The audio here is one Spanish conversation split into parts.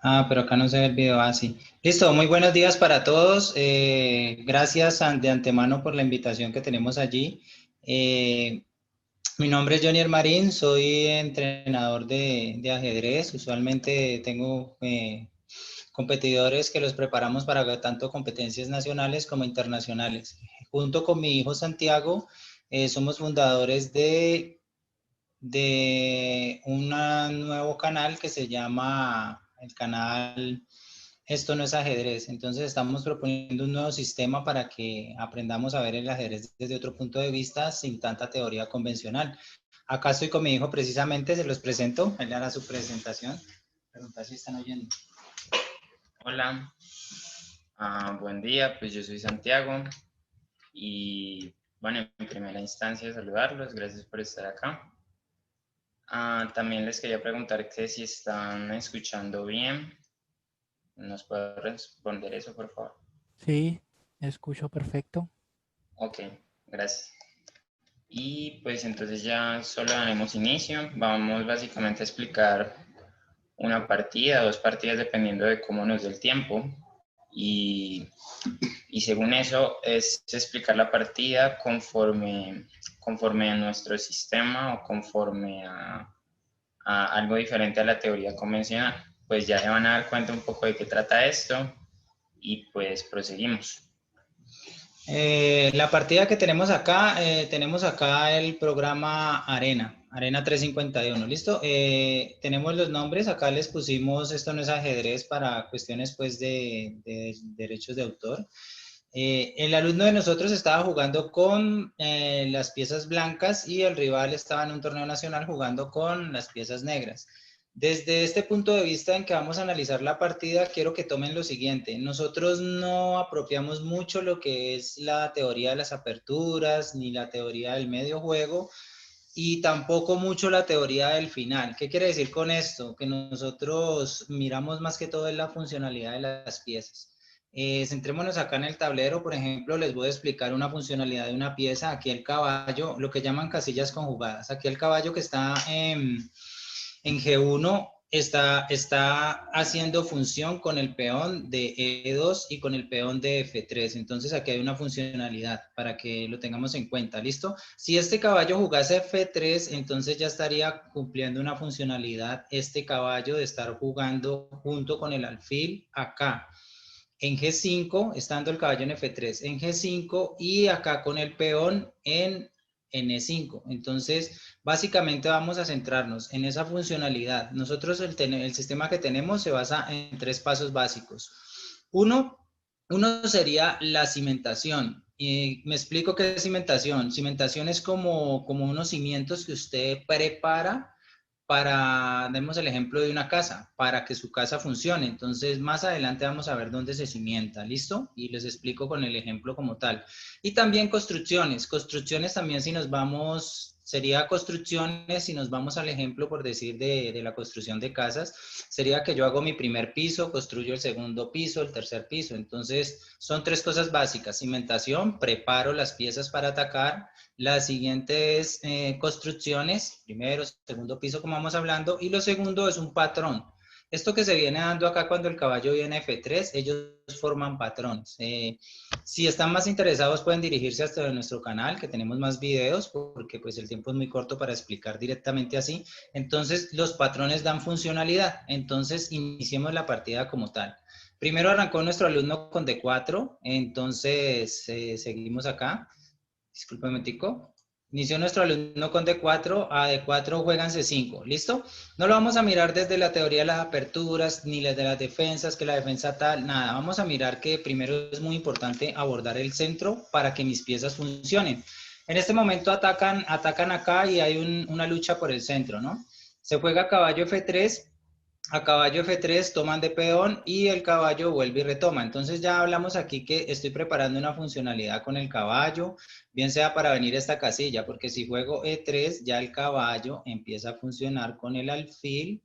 Pero acá no se ve el video así. Listo, muy buenos días para todos. Gracias de antemano por la invitación que tenemos allí. Mi nombre es Johnny Marín, soy entrenador de ajedrez. Usualmente tengo competidores que los preparamos para tanto competencias nacionales como internacionales. Junto con mi hijo Santiago, somos fundadores de un nuevo canal que se llama el canal Esto no es ajedrez. Entonces estamos proponiendo un nuevo sistema para que aprendamos a ver el ajedrez desde otro punto de vista sin tanta teoría convencional. Acá estoy con mi hijo precisamente, se los presento, él hará su presentación. Pregunta si están oyendo. Hola, buen día, pues yo soy Santiago y bueno, en primera instancia saludarlos, gracias por estar acá. También les quería preguntar que si están escuchando bien, ¿nos puede responder eso, por favor? Sí, escucho perfecto. Ok, gracias. Y pues entonces ya solo daremos inicio, vamos básicamente a explicar una partida, dos partidas dependiendo de cómo nos dé el tiempo y según eso es explicar la partida conforme a nuestro sistema o conforme a algo diferente a la teoría convencional. Pues ya se van a dar cuenta un poco de qué trata esto y pues proseguimos. La partida que tenemos acá el programa Arena 351, ¿listo? Tenemos los nombres, acá les pusimos, esto no es ajedrez para cuestiones pues de derechos de autor. El alumno de nosotros estaba jugando con las piezas blancas y el rival estaba en un torneo nacional jugando con las piezas negras. Desde este punto de vista en que vamos a analizar la partida, quiero que tomen lo siguiente. Nosotros no apropiamos mucho lo que es la teoría de las aperturas, ni la teoría del medio juego, y tampoco mucho la teoría del final. ¿Qué quiere decir con esto? Que nosotros miramos más que todo en la funcionalidad de las piezas. Centrémonos acá en el tablero, por ejemplo, les voy a explicar una funcionalidad de una pieza. Aquí el caballo, lo que llaman casillas conjugadas. Aquí el caballo que está en G1 está haciendo función con el peón de E2 y con el peón de F3. Entonces aquí hay una funcionalidad para que lo tengamos en cuenta, ¿listo? Si este caballo jugase F3, entonces ya estaría cumpliendo una funcionalidad este caballo de estar jugando junto con el alfil acá. En G5, estando el caballo en F3, en G5 y acá con el peón en E5. Entonces, básicamente vamos a centrarnos en esa funcionalidad. Nosotros el sistema que tenemos se basa en tres pasos básicos. Uno sería la cimentación. Y me explico qué es cimentación. Cimentación es como unos cimientos que usted prepara para, demos el ejemplo de una casa, para que su casa funcione. Entonces, más adelante vamos a ver dónde se cimienta, ¿listo? Y les explico con el ejemplo como tal. Y también construcciones. Construcciones también si nos vamos, sería construcciones, si nos vamos al ejemplo, por decir, de la construcción de casas, sería que yo hago mi primer piso, construyo el segundo piso, el tercer piso. Entonces, son tres cosas básicas. Cimentación, preparo las piezas para atacar. La siguiente es construcciones, primero, segundo piso, como vamos hablando, y lo segundo es un patrón. Esto que se viene dando acá cuando el caballo viene F3, ellos forman patrones. Si están más interesados pueden dirigirse hasta nuestro canal, que tenemos más videos, porque pues el tiempo es muy corto para explicar directamente así. Entonces, los patrones dan funcionalidad. Entonces, iniciemos la partida como tal. Primero arrancó nuestro alumno con D4, entonces seguimos acá. Disculpe un momentico. Inició nuestro alumno con D4, a D4 juegan C5, ¿listo? No lo vamos a mirar desde la teoría de las aperturas, ni las de las defensas, que la defensa tal, nada. Vamos a mirar que primero es muy importante abordar el centro para que mis piezas funcionen. En este momento atacan acá y hay una lucha por el centro, ¿no? Se juega caballo F3, a caballo F3 toman de peón y el caballo vuelve y retoma. Entonces ya hablamos aquí que estoy preparando una funcionalidad con el caballo, bien sea para venir a esta casilla, porque si juego E3 ya el caballo empieza a funcionar con el alfil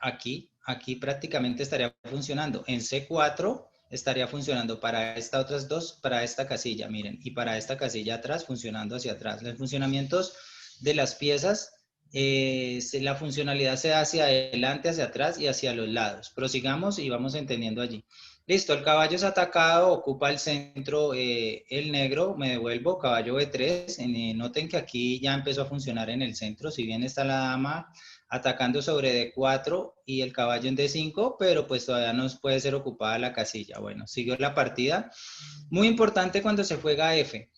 aquí prácticamente estaría funcionando. En C4 estaría funcionando para estas otras dos, para esta casilla, miren, y para esta casilla atrás funcionando hacia atrás. Los funcionamientos de las piezas la funcionalidad se da hacia adelante, hacia atrás y hacia los lados. Prosigamos y vamos entendiendo allí. Listo, el caballo es atacado, ocupa el centro el negro, me devuelvo, caballo B3. Noten que aquí ya empezó a funcionar en el centro, si bien está la dama atacando sobre D4 y el caballo en D5, pero pues todavía no puede ser ocupada la casilla. Bueno, siguió la partida. Muy importante cuando se juega F.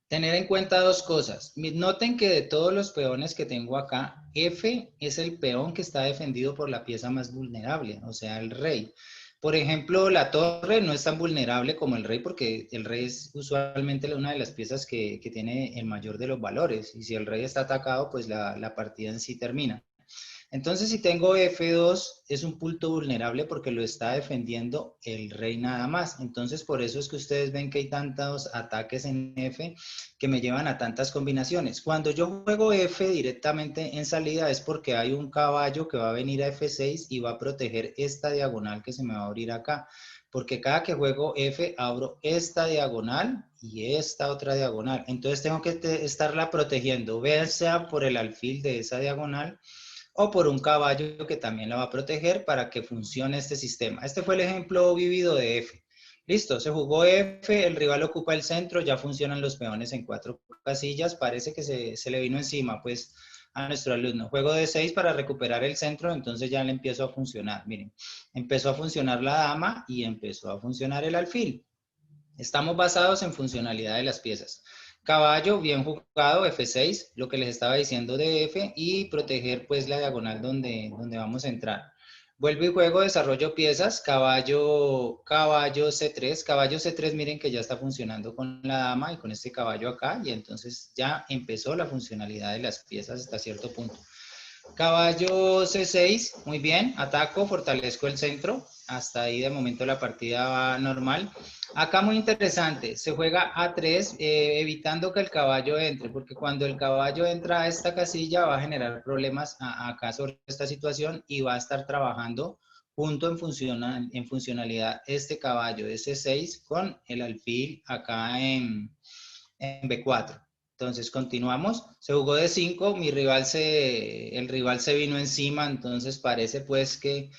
Tener en cuenta dos cosas. Noten que de todos los peones que tengo acá, F es el peón que está defendido por la pieza más vulnerable, o sea, el rey. Por ejemplo, la torre no es tan vulnerable como el rey porque el rey es usualmente una de las piezas que tiene el mayor de los valores. Y si el rey está atacado, pues la partida en sí termina. Entonces, si tengo F2, es un punto vulnerable porque lo está defendiendo el rey nada más. Entonces, por eso es que ustedes ven que hay tantos ataques en F que me llevan a tantas combinaciones. Cuando yo juego F directamente en salida es porque hay un caballo que va a venir a F6 y va a proteger esta diagonal que se me va a abrir acá. Porque cada que juego F, abro esta diagonal y esta otra diagonal. Entonces, tengo que estarla protegiendo, bien sea por el alfil de esa diagonal o por un caballo que también la va a proteger para que funcione este sistema. Este fue el ejemplo vivido de F. Listo, se jugó F, el rival ocupa el centro, ya funcionan los peones en 4 casillas, parece que se le vino encima pues a nuestro alumno. Juego de 6 para recuperar el centro, entonces ya le empiezo a funcionar. Miren, empezó a funcionar la dama y empezó a funcionar el alfil. Estamos basados en funcionalidad de las piezas. Caballo, bien jugado, F6, lo que les estaba diciendo de F, y proteger pues la diagonal donde vamos a entrar. Vuelvo y juego, desarrollo piezas, caballo C3, caballo C3, miren que ya está funcionando con la dama y con este caballo acá, y entonces ya empezó la funcionalidad de las piezas hasta cierto punto. Caballo C6, muy bien, ataco, fortalezco el centro, hasta ahí de momento la partida va normal. Acá muy interesante, se juega A3 evitando que el caballo entre, porque cuando el caballo entra a esta casilla va a generar problemas acá sobre esta situación y va a estar trabajando junto en funcionalidad este caballo de C6 con el alfil acá en B4. Entonces continuamos, se jugó de 5, el rival se vino encima, entonces parece pues que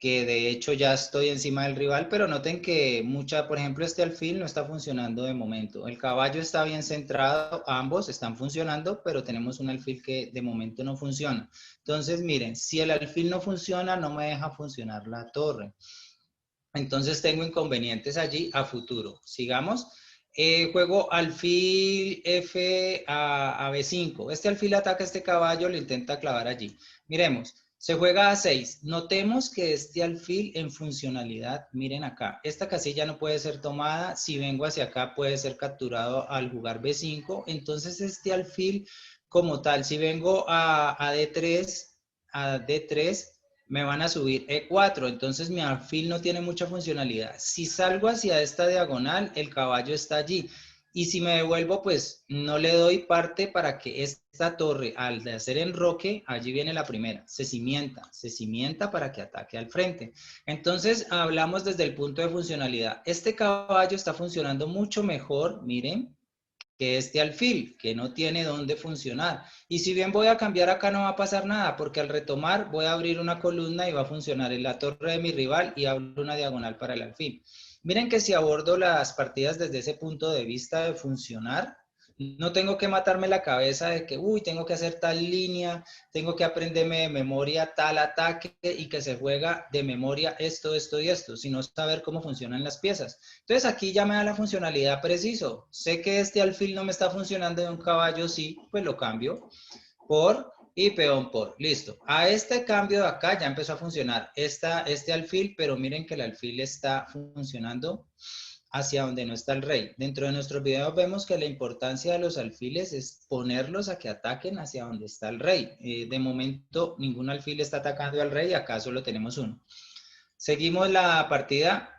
de hecho ya estoy encima del rival, pero noten que por ejemplo este alfil no está funcionando de momento. El caballo está bien centrado, ambos están funcionando, pero tenemos un alfil que de momento no funciona. Entonces miren, si el alfil no funciona, no me deja funcionar la torre. Entonces tengo inconvenientes allí a futuro. Sigamos. Juego alfil F a B5. Este alfil ataca a este caballo, lo intenta clavar allí. Miremos, se juega a 6. Notemos que este alfil en funcionalidad, miren acá, esta casilla no puede ser tomada. Si vengo hacia acá puede ser capturado al jugar B5. Entonces este alfil como tal, si vengo a D3, me van a subir E4, entonces mi alfil no tiene mucha funcionalidad. Si salgo hacia esta diagonal, el caballo está allí. Y si me devuelvo, pues no le doy parte para que esta torre, al de hacer enroque, allí viene la primera, se cimienta para que ataque al frente. Entonces hablamos desde el punto de funcionalidad. Este caballo está funcionando mucho mejor, miren, que este alfil, que no tiene dónde funcionar. Y si bien voy a cambiar acá, no va a pasar nada, porque al retomar voy a abrir una columna y va a funcionar en la torre de mi rival y abro una diagonal para el alfil. Miren que si abordo las partidas desde ese punto de vista de funcionar, no tengo que matarme la cabeza de que, uy, tengo que hacer tal línea, tengo que aprenderme de memoria tal ataque y que se juega de memoria esto, esto y esto, sino saber cómo funcionan las piezas. Entonces aquí ya me da la funcionalidad preciso. Sé que este alfil no me está funcionando de un caballo, sí, pues lo cambio por y peón por. Listo. A este cambio de acá ya empezó a funcionar este alfil, pero miren que el alfil está funcionando hacia donde no está el rey. Dentro de nuestros videos vemos que la importancia de los alfiles es ponerlos a que ataquen hacia donde está el rey. De momento ningún alfil está atacando al rey, acá solo tenemos uno. Seguimos la partida.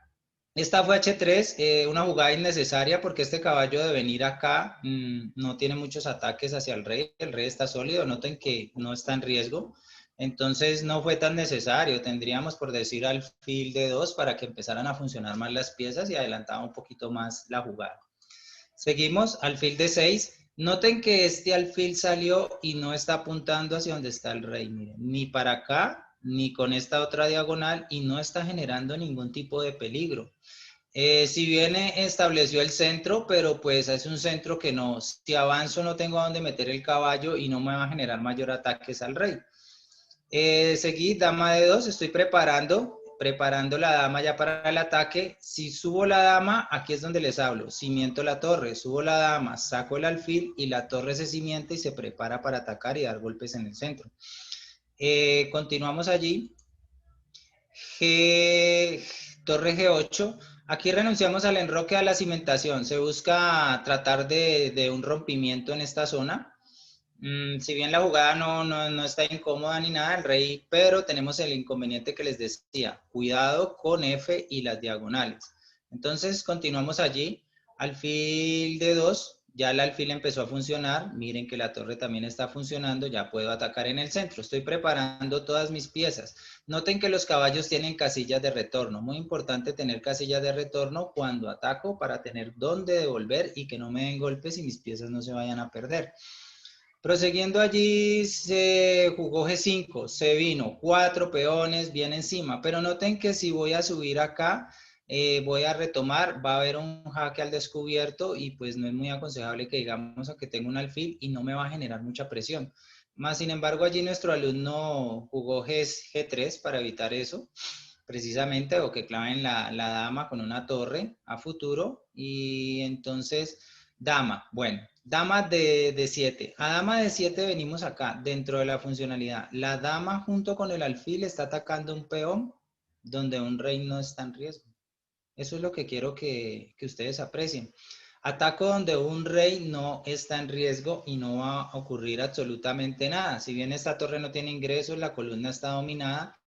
Esta fue H3, una jugada innecesaria porque este caballo de venir acá no tiene muchos ataques hacia el rey está sólido, noten que no está en riesgo. Entonces no fue tan necesario, tendríamos por decir alfil de 2 para que empezaran a funcionar más las piezas y adelantaba un poquito más la jugada. Seguimos, alfil de 6. Noten que este alfil salió y no está apuntando hacia donde está el rey, miren, ni para acá, ni con esta otra diagonal, y no está generando ningún tipo de peligro. Si bien estableció el centro, pero pues es un centro que no, si avanzo no tengo a dónde meter el caballo y no me va a generar mayor ataques al rey. Seguí, dama de 2, estoy preparando la dama ya para el ataque. Si subo la dama, aquí es donde les hablo, cimiento la torre, subo la dama, saco el alfil y la torre se cimienta y se prepara para atacar y dar golpes en el centro. Continuamos allí. Torre G8. Aquí renunciamos al enroque, a la cimentación. Se busca tratar de un rompimiento en esta zona. Si bien la jugada no está incómoda ni nada, el rey, pero tenemos el inconveniente que les decía, cuidado con F y las diagonales. Entonces continuamos allí, alfil de 2, ya el alfil empezó a funcionar, miren que la torre también está funcionando, ya puedo atacar en el centro, estoy preparando todas mis piezas. Noten que los caballos tienen casillas de retorno, muy importante tener casillas de retorno cuando ataco para tener dónde devolver y que no me den golpes y mis piezas no se vayan a perder. Proseguiendo allí, se jugó G5, se vino 4 peones bien encima, pero noten que si voy a subir acá, voy a retomar, va a haber un jaque al descubierto y pues no es muy aconsejable que digamos a que tengo un alfil y no me va a generar mucha presión. Más sin embargo, allí nuestro alumno jugó G3 para evitar eso, precisamente, o que claven la dama con una torre a futuro y entonces... Dama, bueno, dama de 7. A dama de 7 venimos acá, dentro de la funcionalidad. La dama junto con el alfil está atacando un peón donde un rey no está en riesgo. Eso es lo que quiero que ustedes aprecien. Ataco donde un rey no está en riesgo y no va a ocurrir absolutamente nada. Si bien esta torre no tiene ingresos, la columna está dominada,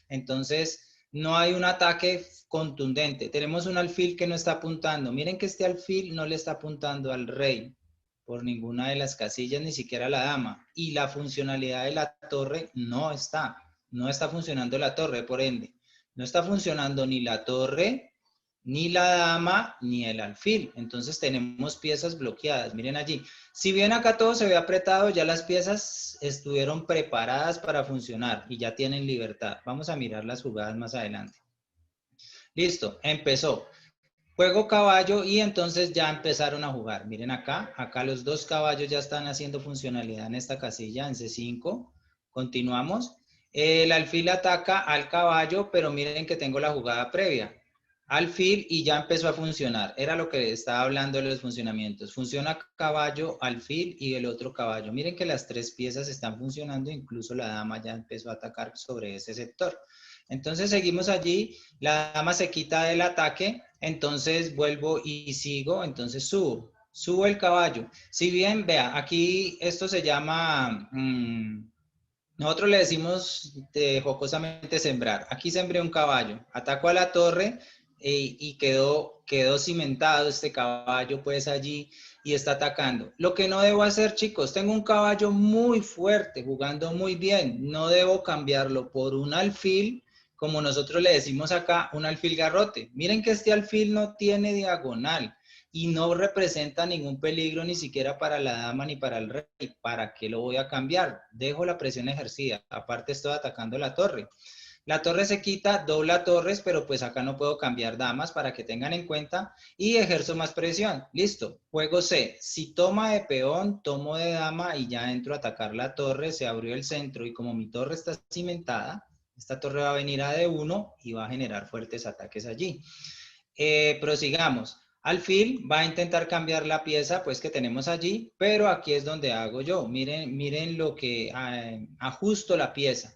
entonces no hay un ataque contundente. Tenemos un alfil que no está apuntando. Miren que este alfil no le está apuntando al rey por ninguna de las casillas, ni siquiera a la dama. Y la funcionalidad de la torre no está funcionando la torre, por ende. No está funcionando ni la torre, ni la dama, ni el alfil. Entonces tenemos piezas bloqueadas. Miren allí. Si bien acá todo se ve apretado, ya las piezas estuvieron preparadas para funcionar y ya tienen libertad. Vamos a mirar las jugadas más adelante. Listo, empezó. Juego caballo y entonces ya empezaron a jugar. Miren acá los dos caballos ya están haciendo funcionalidad en esta casilla, en C5. Continuamos. El alfil ataca al caballo, pero miren que tengo la jugada previa. Alfil y ya empezó a funcionar. Era lo que estaba hablando de los funcionamientos. Funciona caballo, alfil y el otro caballo. Miren que las tres piezas están funcionando, incluso la dama ya empezó a atacar sobre ese sector. Entonces seguimos allí, la dama se quita del ataque, entonces vuelvo y sigo, entonces subo el caballo. Si bien, vea, aquí esto se llama, nosotros le decimos jocosamente sembrar. Aquí sembré un caballo, ataco a la torre y quedó cimentado este caballo pues allí y está atacando. Lo que no debo hacer, chicos, tengo un caballo muy fuerte, jugando muy bien, no debo cambiarlo por un alfil, como nosotros le decimos acá, un alfil garrote. Miren que este alfil no tiene diagonal y no representa ningún peligro ni siquiera para la dama ni para el rey. ¿Para qué lo voy a cambiar? Dejo la presión ejercida. Aparte estoy atacando la torre. La torre se quita, dobla torres, pero pues acá no puedo cambiar damas para que tengan en cuenta y ejerzo más presión. Listo, juego C. Si toma de peón, tomo de dama y ya entro a atacar la torre, se abrió el centro y como mi torre está cimentada, esta torre va a venir a D1 y va a generar fuertes ataques allí. Prosigamos. Alfil va a intentar cambiar la pieza pues que tenemos allí, pero aquí es donde hago yo. Miren lo que ajusto la pieza.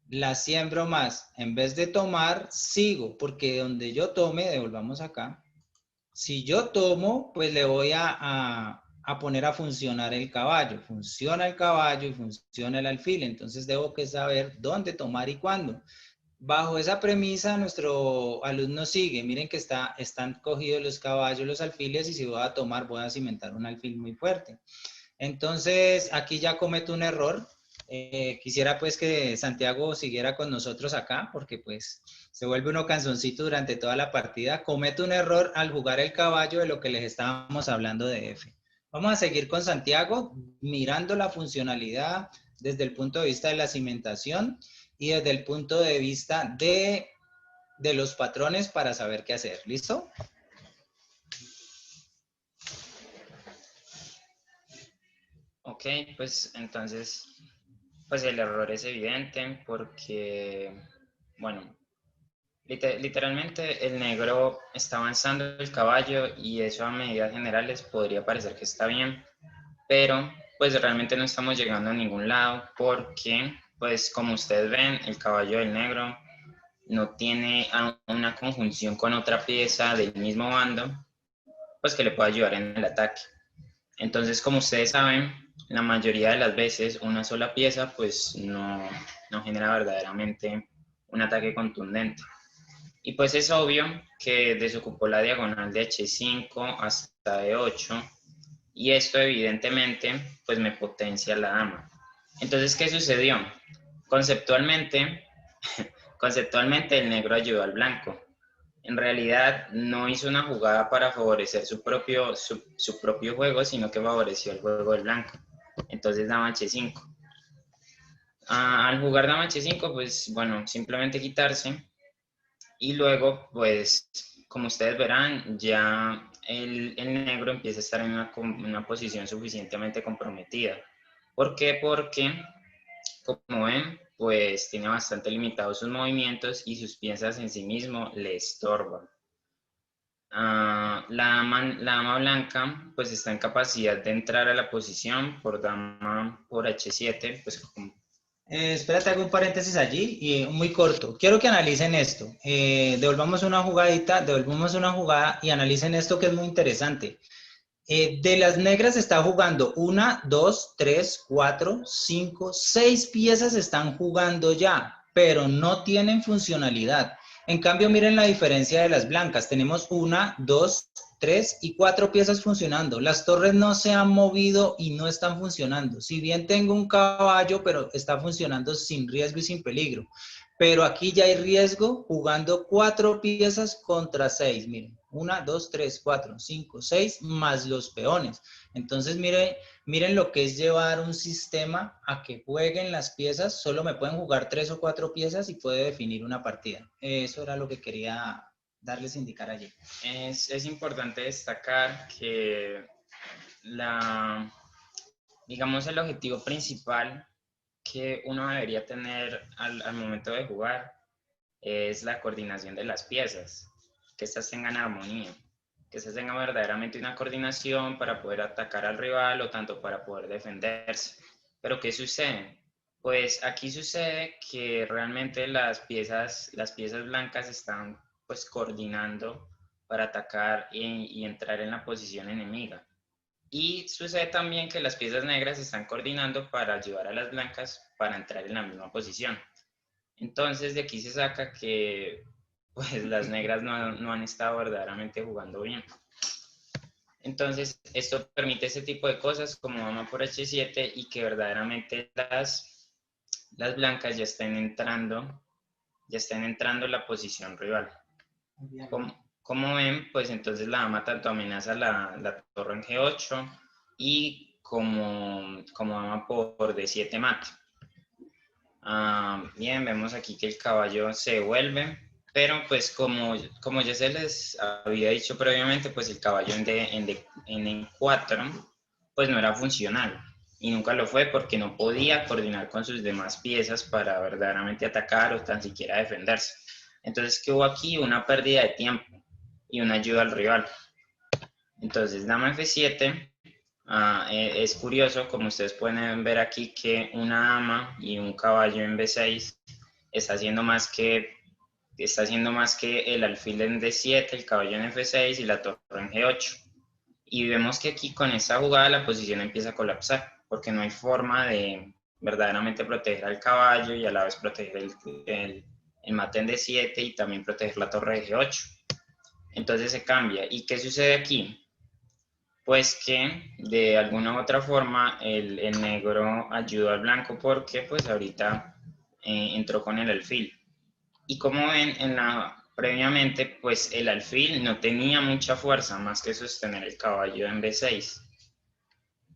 La siembro más. En vez de tomar, sigo, porque donde yo tome, devolvamos acá. Si yo tomo, pues le voy a poner a funcionar el caballo. Funciona el caballo y funciona el alfil. Entonces debo que saber dónde tomar y cuándo. Bajo esa premisa, nuestro alumno sigue. Miren que están cogidos los caballos, los alfiles, y si voy a tomar, voy a cimentar un alfil muy fuerte. Entonces, aquí ya cometo un error. Quisiera pues que Santiago siguiera con nosotros acá, porque pues se vuelve uno canzoncito durante toda la partida. Cometo un error al jugar el caballo de lo que les estábamos hablando de F. Vamos a seguir con Santiago, mirando la funcionalidad desde el punto de vista de la cimentación y desde el punto de vista de los patrones para saber qué hacer. ¿Listo? Ok, pues entonces, pues el error es evidente porque, bueno, literalmente el negro está avanzando el caballo y eso a medidas generales podría parecer que está bien, pero pues realmente no estamos llegando a ningún lado porque, pues como ustedes ven, el caballo del negro no tiene una conjunción con otra pieza del mismo bando, pues que le pueda ayudar en el ataque. Entonces, como ustedes saben, la mayoría de las veces una sola pieza pues no genera verdaderamente un ataque contundente. Y pues es obvio que desocupó la diagonal de H5 hasta E8 y esto evidentemente pues me potencia la dama. Entonces, ¿qué sucedió? Conceptualmente, conceptualmente el negro ayudó al blanco. En realidad no hizo una jugada para favorecer su propio juego, sino que favoreció el juego del blanco. Entonces dama H5. Al jugar dama H5, pues bueno, simplemente quitarse. Y luego, pues, como ustedes verán, ya el negro empieza a estar en una posición suficientemente comprometida. ¿Por qué? Porque, como ven, pues tiene bastante limitados sus movimientos y sus piezas en sí mismo le estorban. La dama blanca pues está en capacidad de entrar a la posición por dama por H7, pues Espérate, hago un paréntesis allí y muy corto. Quiero que analicen esto. Devolvamos una jugada y analicen esto que es muy interesante. De las negras está jugando 1, 2, 3, 4, 5, 6 piezas están jugando ya, pero no tienen funcionalidad. En cambio, miren la diferencia de las blancas. Tenemos 1, 2, 3 y 4 piezas funcionando. Las torres no se han movido y no están funcionando. Si bien tengo un caballo, pero está funcionando sin riesgo y sin peligro. Pero aquí ya hay riesgo jugando 4 piezas contra 6. Miren, 1, 2, 3, 4, 5, 6 más los peones. Entonces, miren lo que es llevar un sistema a que jueguen las piezas. Solo me pueden jugar 3 o 4 piezas y puede definir una partida. Eso era lo que quería darles a indicar allí. es importante destacar que digamos, el objetivo principal que uno debería tener al momento de jugar es la coordinación de las piezas, que estas tengan armonía, que estas tengan verdaderamente una coordinación para poder atacar al rival o tanto para poder defenderse. Pero ¿qué sucede? Pues aquí sucede que realmente las piezas blancas están pues coordinando para atacar y entrar en la posición enemiga. Y sucede también que las piezas negras están coordinando para ayudar a las blancas para entrar en la misma posición. Entonces de aquí se saca que pues las negras no han estado verdaderamente jugando bien. Entonces esto permite ese tipo de cosas como dama por H7 y que verdaderamente las blancas ya estén entrando en la posición rival. Como ven, pues entonces la dama tanto amenaza la torre en G8 y como dama por D7 mata. Bien, vemos aquí que el caballo se devuelve, pero pues como ya se les había dicho previamente, pues el caballo en E4 pues no era funcional y nunca lo fue porque no podía coordinar con sus demás piezas para verdaderamente atacar o tan siquiera defenderse. Entonces, ¿qué hubo aquí? Una pérdida de tiempo y una ayuda al rival. Entonces, dama F7, es curioso, como ustedes pueden ver aquí, que una dama y un caballo en B6 está haciendo más que el alfil en D7, el caballo en F6 y la torre en G8. Y vemos que aquí con esta jugada la posición empieza a colapsar, porque no hay forma de verdaderamente proteger al caballo y a la vez proteger el mate en D7 y también proteger la torre de G8. Entonces se cambia. ¿Y qué sucede aquí? Pues que de alguna u otra forma el negro ayudó al blanco porque pues ahorita entró con el alfil. Y como ven, previamente pues el alfil no tenía mucha fuerza más que sostener el caballo en B6.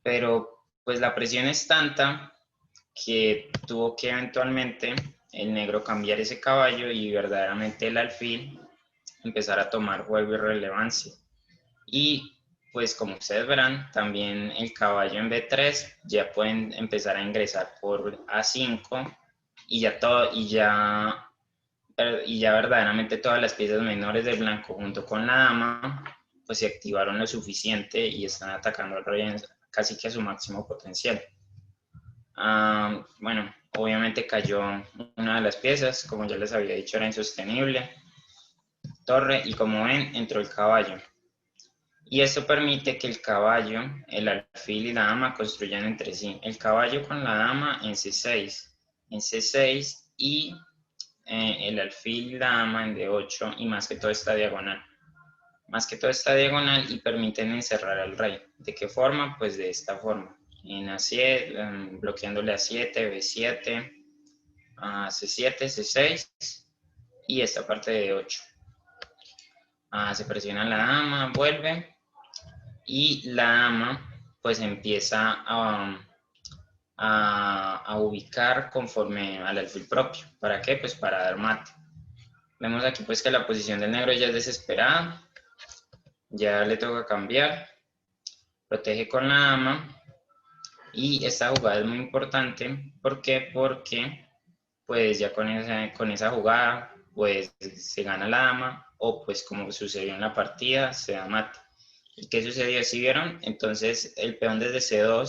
pero pues la presión es tanta que tuvo que eventualmente el negro cambiar ese caballo y verdaderamente el alfil empezar a tomar juego y relevancia. Y pues como ustedes verán, también el caballo en B3 ya pueden empezar a ingresar por A5 y ya verdaderamente todas las piezas menores del blanco junto con la dama pues se activaron lo suficiente y están atacando al rey casi que a su máximo potencial. Bueno, obviamente cayó una de las piezas, como ya les había dicho era insostenible, torre, y como ven entró el caballo. Y esto permite que el caballo, el alfil y la dama construyan entre sí. El caballo con la dama en C6 y el alfil y la dama en D8 y más que todo esta diagonal. Más que todo esta diagonal y permiten encerrar al rey. ¿De qué forma? Pues de esta forma. En A7, bloqueándole A7, B7, C7, C6 y esta parte de D8. Se presiona la dama, vuelve y la dama pues empieza a ubicar conforme al alfil propio. ¿Para qué? Pues para dar mate. Vemos aquí pues que la posición del negro ya es desesperada, ya le toca cambiar, protege con la dama y esta jugada es muy importante. ¿Por qué? Porque pues ya con esa jugada pues se gana la dama o pues como sucedió en la partida se da mate. ¿Y qué sucedió? ¿Sí vieron? Entonces el peón desde C2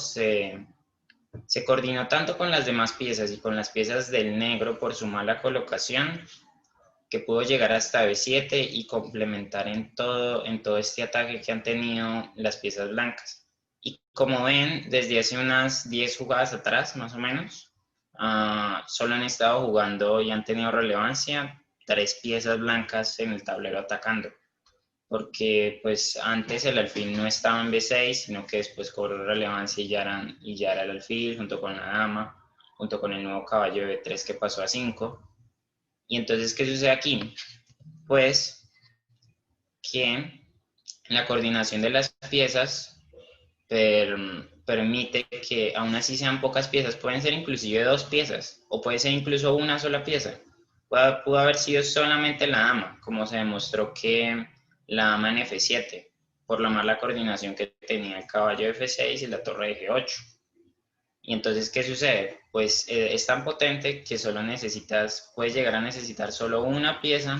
se coordinó tanto con las demás piezas y con las piezas del negro por su mala colocación que pudo llegar hasta B7 y complementar en todo este ataque que han tenido las piezas blancas. Y como ven, desde hace unas 10 jugadas atrás, más o menos, solo han estado jugando y han tenido relevancia 3 piezas blancas en el tablero atacando. Porque pues antes el alfil no estaba en B6, sino que después cobró relevancia y ya era el alfil junto con la dama, junto con el nuevo caballo de B3 que pasó a 5. Y entonces, ¿qué sucede aquí? Pues que la coordinación de las piezas permite que aún así sean pocas piezas, pueden ser inclusive 2 piezas, o puede ser incluso una sola pieza. Pudo haber sido solamente la dama, como se demostró que la dama en F7, por la mala coordinación que tenía el caballo de F6 y la torre de G8. Y entonces, ¿qué sucede? Pues es tan potente que puedes llegar a necesitar solo una pieza,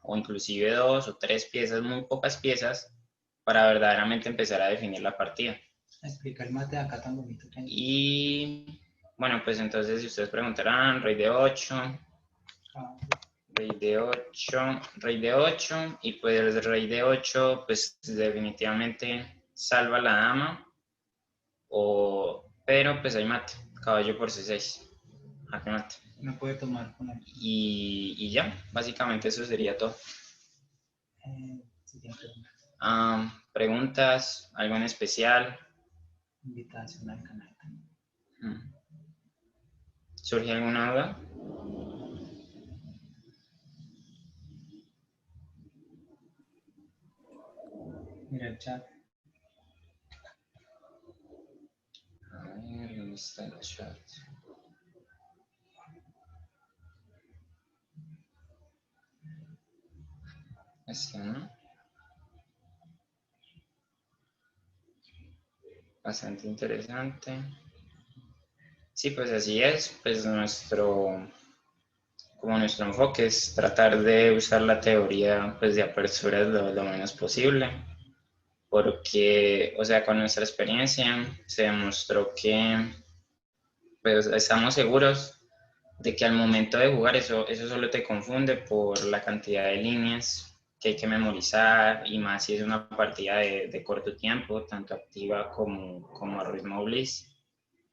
o inclusive 2 o 3 piezas, muy pocas piezas, para verdaderamente empezar a definir la partida. Explica el mate de acá tan bonito. Y bueno, pues entonces si ustedes preguntarán, rey de 8, rey de 8, rey de 8, y pues el rey de 8 pues definitivamente salva la dama, pero pues hay mate, caballo por C6, jaque mate. No puede tomar con él. Y ya, básicamente eso sería todo. ¿Preguntas? ¿Algo en especial? Invitación al canal. ¿Surge alguna duda? Mira el chat. A ver, ¿dónde está el chat? Este, ¿no? Bastante interesante. Sí, pues así es. Pues nuestro enfoque es tratar de usar la teoría pues, de aperturas lo menos posible. Porque, o sea, con nuestra experiencia se demostró que pues, estamos seguros de que al momento de jugar eso solo te confunde por la cantidad de líneas que hay que memorizar y más si es una partida de corto tiempo, tanto activa como a ritmo Bliss.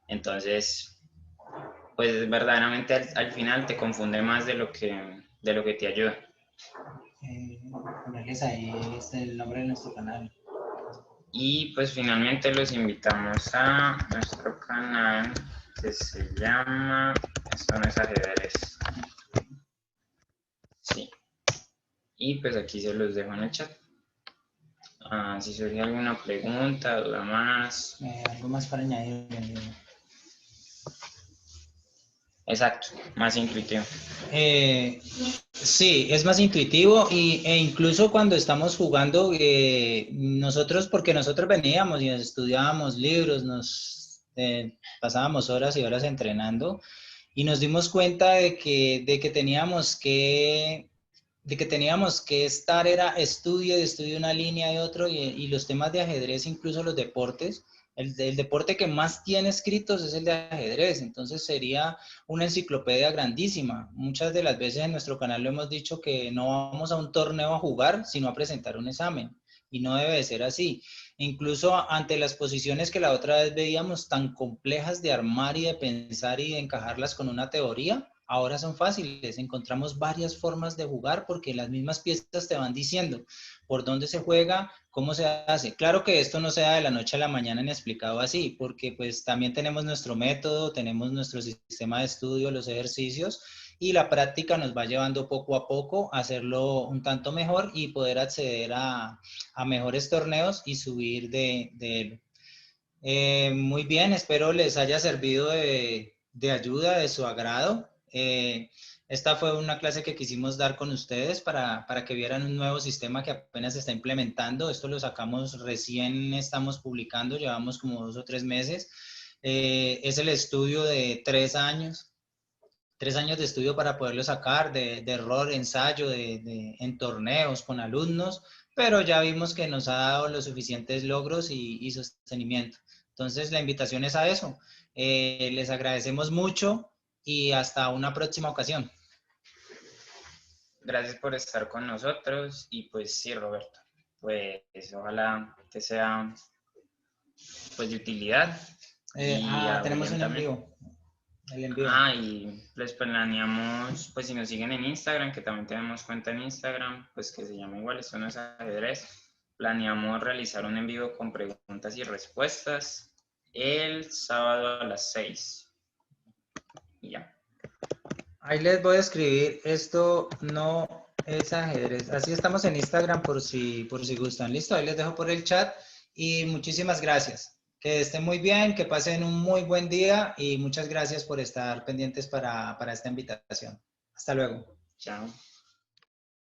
Entonces, pues verdaderamente al final te confunde más de lo que te ayuda. Ponerles ahí el nombre de nuestro canal. Y pues finalmente los invitamos a nuestro canal que se llama Esto no es ajedrez. Sí. Y pues aquí se los dejo en el chat. Si surge alguna pregunta, duda más. Algo más para añadir. Exacto, más intuitivo. Sí, es más intuitivo e incluso cuando estamos jugando, nosotros, porque nosotros veníamos y estudiábamos libros, nos pasábamos horas y horas entrenando y nos dimos cuenta de que teníamos que estar, era estudio una línea y otro, y los temas de ajedrez, incluso los deportes, el deporte que más tiene escritos es el de ajedrez, entonces sería una enciclopedia grandísima. Muchas de las veces en nuestro canal lo hemos dicho que no vamos a un torneo a jugar, sino a presentar un examen, y no debe de ser así. Incluso ante las posiciones que la otra vez veíamos tan complejas de armar y de pensar y de encajarlas con una teoría, ahora son fáciles. Encontramos varias formas de jugar porque las mismas piezas te van diciendo por dónde se juega, cómo se hace. Claro que esto no se da de la noche a la mañana ni explicado así, porque pues también tenemos nuestro método, tenemos nuestro sistema de estudio, los ejercicios, y la práctica nos va llevando poco a poco a hacerlo un tanto mejor y poder acceder a mejores torneos y subir de él. Muy bien, espero les haya servido de ayuda, de su agrado. Esta fue una clase que quisimos dar con ustedes para que vieran un nuevo sistema que apenas se está implementando. Esto lo sacamos recién, estamos publicando, llevamos como 2 o 3 meses. Es el estudio de 3 años. 3 años de estudio para poderlo sacar, de error, ensayo, en torneos con alumnos, pero ya vimos que nos ha dado los suficientes logros y sostenimiento. Entonces la invitación es a eso. Les agradecemos mucho y hasta una próxima ocasión. Gracias por estar con nosotros y pues sí, Roberto, pues ojalá que sea pues de utilidad. Tenemos un envío. El envío. Y les planeamos, pues si nos siguen en Instagram, que también tenemos cuenta en Instagram, pues que se llama igual, esto no es ajedrez. Planeamos realizar un en vivo con preguntas y respuestas el sábado a las 6. Y ya. Ahí les voy a escribir, esto no es ajedrez. Así estamos en Instagram por si gustan. Listo, ahí les dejo por el chat y muchísimas gracias. Que estén muy bien, que pasen un muy buen día y muchas gracias por estar pendientes para esta invitación. Hasta luego. Chao.